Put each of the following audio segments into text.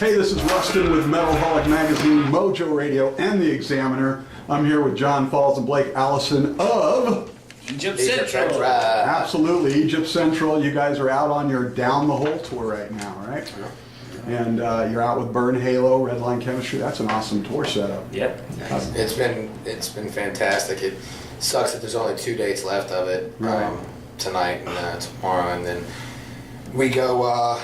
Hey, this is Rustin with Metalholic Magazine, Mojo Radio, and The Examiner. I'm here with John Falls and Blake Allison of Egypt Central. Absolutely, Egypt Central. You guys are out on your Down the Hole tour right now, right? And you're out with Burn Halo, Redline Chemistry. That's an awesome tour setup. Yep. It's been fantastic. It sucks that there's only 2 dates left of it. Right. Tonight and tomorrow, and then we go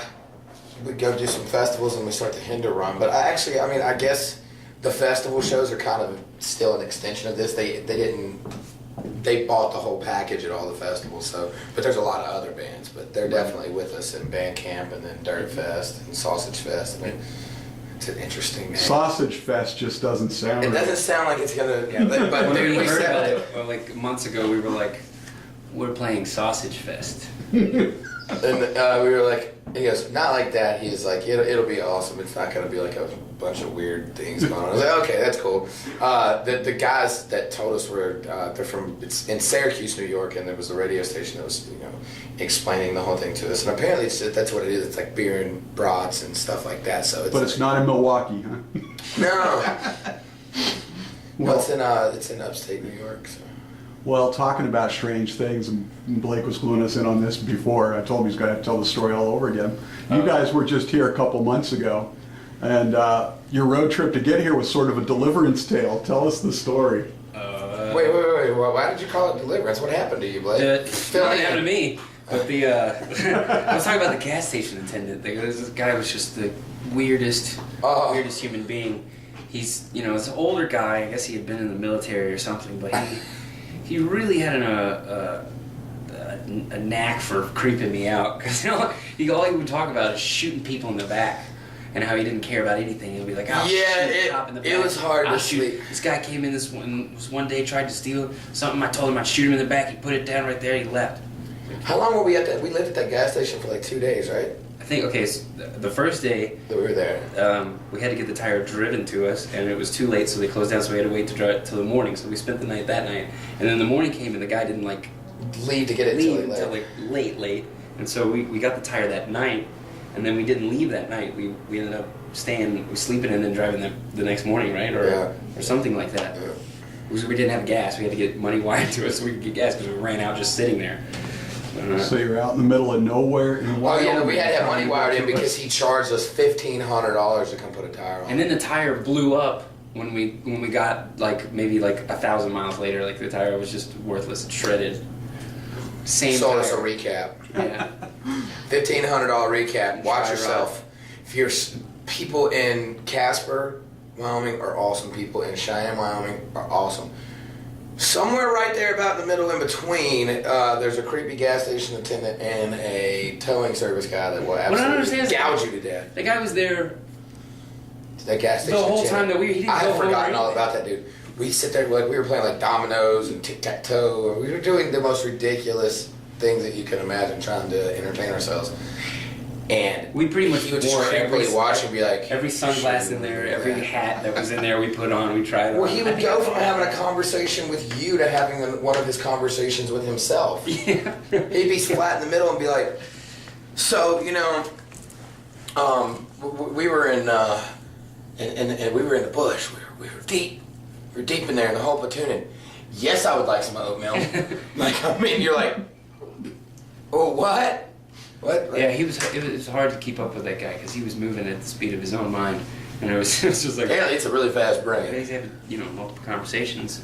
do some festivals and we start the Hinder run. But I guess the festival shows are kind of still an extension of this. They bought the whole package at all the festivals. So, but there's a lot of other bands, but they're definitely with us in Band Camp and then Dirt Fest and Sausage Fest. I mean, it's an interesting name. Sausage Fest just doesn't sound It right. doesn't sound like it's gonna. But When dude, we heard said about it, like months ago, we were like, we're playing Sausage Fest. And we were like, he goes, not like that. He's like, it'll be awesome. It's not going to be like a bunch of weird things going on. I was like, okay, that's cool. The guys that told us it's in Syracuse, New York, and there was a radio station that was, explaining the whole thing to us. And apparently that's what it is. It's like beer and brats and stuff like that. So But it's not in Milwaukee, huh? No. Well, it's in upstate New York. So. Well, talking about strange things, and Blake was gluing us in on this before. I told him he's got to tell the story all over again. You guys were just here a couple months ago, and your road trip to get here was sort of a deliverance tale. Tell us the story. Wait. Well, why did you call it deliverance? What happened to you, Blake? Nothing happened to me. But I was talking about the gas station attendant. This guy was just the weirdest human being. He's, it's an older guy. I guess he had been in the military or something, but he really had a knack for creeping me out, because all he would talk about is shooting people in the back and how he didn't care about anything. He'll be like, "I'll shoot a cop in the back. It was hard to shoot." sleep. This guy came in one day, tried to steal something. I told him I'd shoot him in the back. He put it down right there. He left. How long were we at that? We lived at that gas station for like 2 days, right? I think so the first day That we were there. we had to get the tire driven to us, and it was too late, so they closed down. So we had to wait to drive till the morning. So we spent the night that night, and then the morning came, and the guy didn't Leave to get it until late. And so we got the tire that night, and then we didn't leave that night. We ended up sleeping and then driving the next morning, right? Or something like that. Yeah. We didn't have gas. We had to get money wired to us so we could get gas, because we ran out just sitting there. So you're out in the middle of nowhere in Wyoming. We had to have money wired in because he charged us $1,500 to come put a tire on. And then the tire blew up when we got maybe 1,000 miles later. Like, the tire was just worthless and shredded. Same Sold tire. us a recap. Yeah. $1,500 recap. Watch Try yourself. If you're people in Casper, Wyoming are awesome. People in Cheyenne, Wyoming are awesome. Somewhere right there about in the middle in between, there's a creepy gas station attendant and a towing service guy that will absolutely gouge you to death. The guy was there That gas station the whole attendant. time that he didn't I go had forgotten home or all about that dude. We sit there we were playing like dominoes and tic-tac-toe. We were doing the most ridiculous things that you can imagine trying to entertain ourselves. And we pretty much he would just wore creepily watch and be like... every sunglass in there, every hat that was in there we put on, we tried on. Well, he would go from having a conversation with you to having one of his conversations with himself. Yeah. He'd be flat in the middle and be like, so, we were in we were in the bush. We were deep. We were deep in there in the whole platoon. And yes, I would like some oatmeal. You're like, oh, what? What? Yeah, it was hard to keep up with that guy, because he was moving at the speed of his own mind, and it was just like... Apparently, it's a really fast brain. He's having, multiple conversations,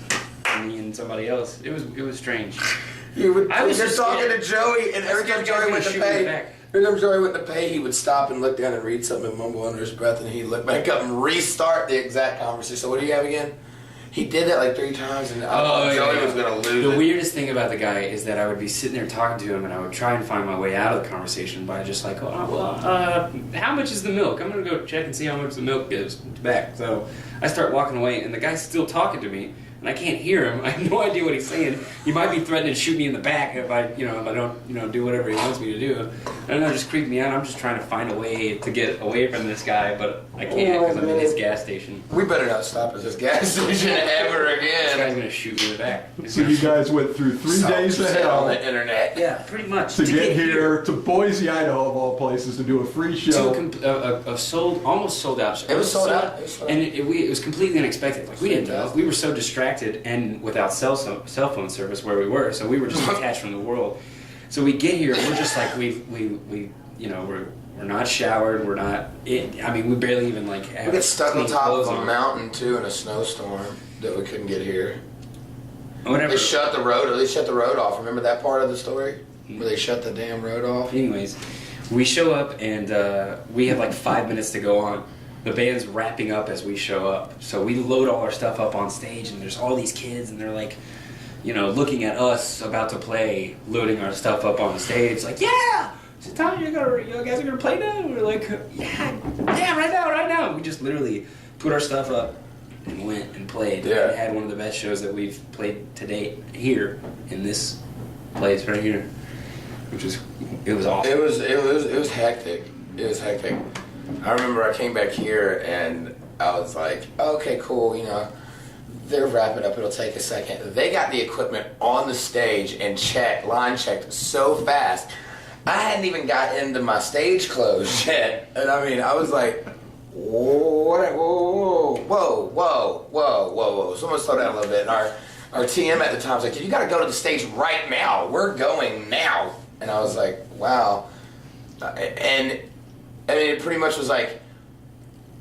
me and somebody else. It was strange. You're just talking scared. to Joey, and every time Joey went to pay, he would stop and look down and read something and mumble under his breath, and he'd look back up and restart the exact conversation. So what do you have again? He did that like 3 times, and Joey was going to lose The it. weirdest thing about the guy is that I would be sitting there talking to him, and I would try and find my way out of the conversation by just like, how much is the milk? I'm going to go check and see how much the milk is back. So I start walking away, and the guy's still talking to me, and I can't hear him. I have no idea what he's saying. He might be threatening to shoot me in the back if I don't, do whatever he wants me to do. I don't know, just creep me out. I'm just trying to find a way to get away from this guy, but I can't because I'm in his gas station. We better not stop at this gas station ever This guy's again. gonna shoot me in the back. So you guys went through 3 days of on hell the internet. Yeah, pretty much. to get here to Boise, Idaho, of all places, to do a free show. Almost sold out show. It was sold out. And it was completely unexpected. Like we didn't know. We were so distracted and without cell phone service where we were, so we were just detached from the world. So we get here, we're just like we're not showered. We're not. We barely even like. We got stuck on clean top clothes of a on. mountain too in a snowstorm that we couldn't get here. Whatever. They shut the road. They shut the road off. Remember that part of the story where they shut the damn road off? Anyways, we show up and we have like 5 minutes to go on. The band's wrapping up as we show up. So we load all our stuff up on stage and there's all these kids and they're like, looking at us about to play, loading our stuff up on the stage. Like, yeah! Is it time you guys are gonna play now? And we're like, yeah, right now. We just literally put our stuff up and went and played. Yeah. And had one of the best shows that we've played to date here in this place right here. It was awesome. It was hectic. It was hectic. I remember I came back here and I was like, okay, cool, they're wrapping up, it'll take a second. They got the equipment on the stage and line checked so fast. I hadn't even got into my stage clothes yet. And I was like, whoa. Someone slow down a little bit. And our TM at the time was like, you gotta go to the stage right now. We're going now. And I was like, wow. And it pretty much was like,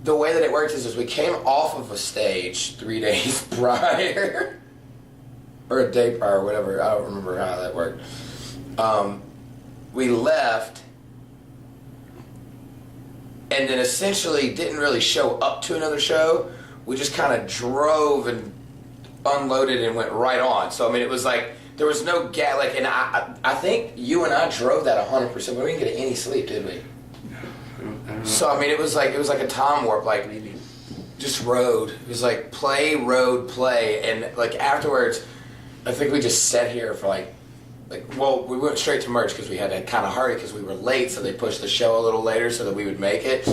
the way that it worked is we came off of a stage 3 days prior, or a day prior, whatever. I don't remember how that worked. We left, and then essentially didn't really show up to another show. We just kind of drove and unloaded and went right on. So it was like there was no gap. Like, and I think you and I drove that 100%, but we didn't get any sleep, did we? I don't know. So it was like a time warp, like Maybe. just rode. It was like play, road, play, and like afterwards, I think we just sat here for we went straight to merch because we had to kind of hurry because we were late, so they pushed the show a little later so that we would make it.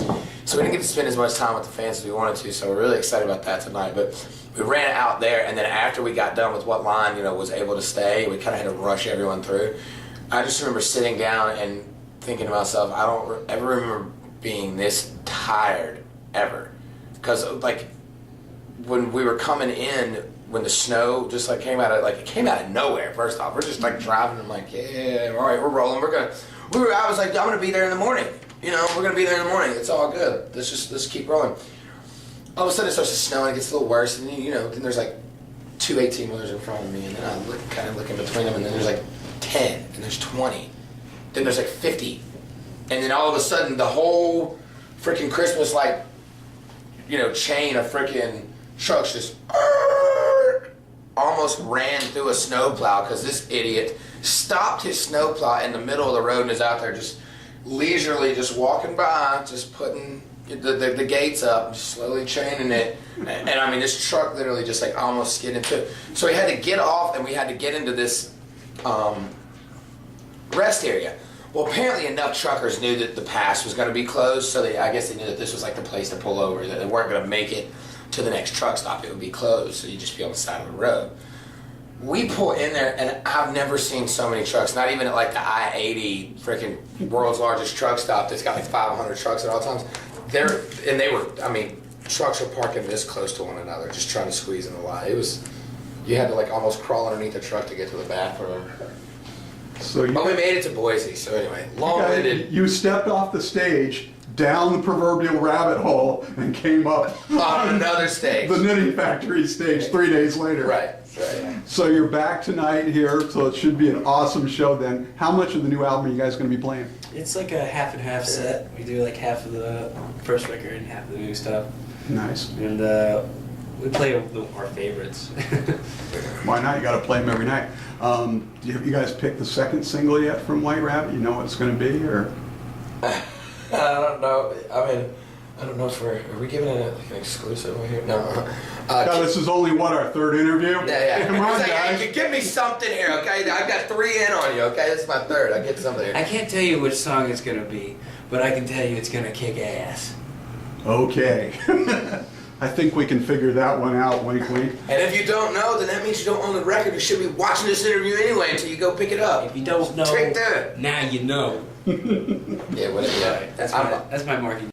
So we didn't get to spend as much time with the fans as we wanted to, so we're really excited about that tonight. But we ran out there, and then after we got done with what line, was able to stay, we kind of had to rush everyone through. I just remember sitting down and thinking to myself, I don't ever remember being this tired ever. Because when we were coming in, when the snow just came out of nowhere. First off, we're just driving. I'm like, yeah, all right, we're rolling. I was like, I'm gonna be there in the morning. We're gonna be there in the morning. It's all good. Let's keep rolling. All of a sudden it starts to snow and it gets a little worse. And then there's 2 18-wheelers in front of me, and then I look in between them, and then there's 10, and there's 20, then there's 50, and then all of a sudden the whole freaking Christmas chain of freaking trucks just almost ran through a snowplow because this idiot stopped his snowplow in the middle of the road and is out there just leisurely just walking by, just putting the gates up and slowly chaining it. And this truck literally just almost skid into it. So we had to get off and we had to get into this rest area. Well, apparently enough truckers knew that the pass was going to be closed, so I guess they knew that this was the place to pull over, that they weren't going to make it to the next truck stop. It would be closed, so you'd just be on the side of the road. We pull in there, and I've never seen so many trucks, not even at the I-80 freaking world's largest truck stop that's got 500 trucks at all times. Trucks were parking this close to one another, just trying to squeeze in the line. You had to almost crawl underneath the truck to get to the bathroom. But we made it to Boise, so anyway, long-winded. You stepped off the stage, down the proverbial rabbit hole, and came up on another stage. The Knitting Factory stage 3 days later. Right. So you're back tonight here, so it should be an awesome show then. How much of the new album are you guys going to be playing? It's a half and half set. We do half of the first record and half of the new stuff. Nice. And we play our favorites. Why not? You got to play them every night. Have you guys picked the second single yet from White Rabbit? You know what it's going to be, or? I don't know. I don't know if are we giving it an exclusive right here? No. God, this is only what, our third interview? Yeah. Come on, It's like, guys. hey, give me something here, okay? I've got 3 in on you, okay? This is my third. I get something here. I can't tell you which song it's gonna be, but I can tell you it's gonna kick ass. Okay. I think we can figure that one out, wink, wink. And if you don't know, then that means you don't own the record. You should be watching this interview anyway until you go pick it up. If you don't know, Take that. now you know. Yeah, whatever. Yeah. That's my marketing.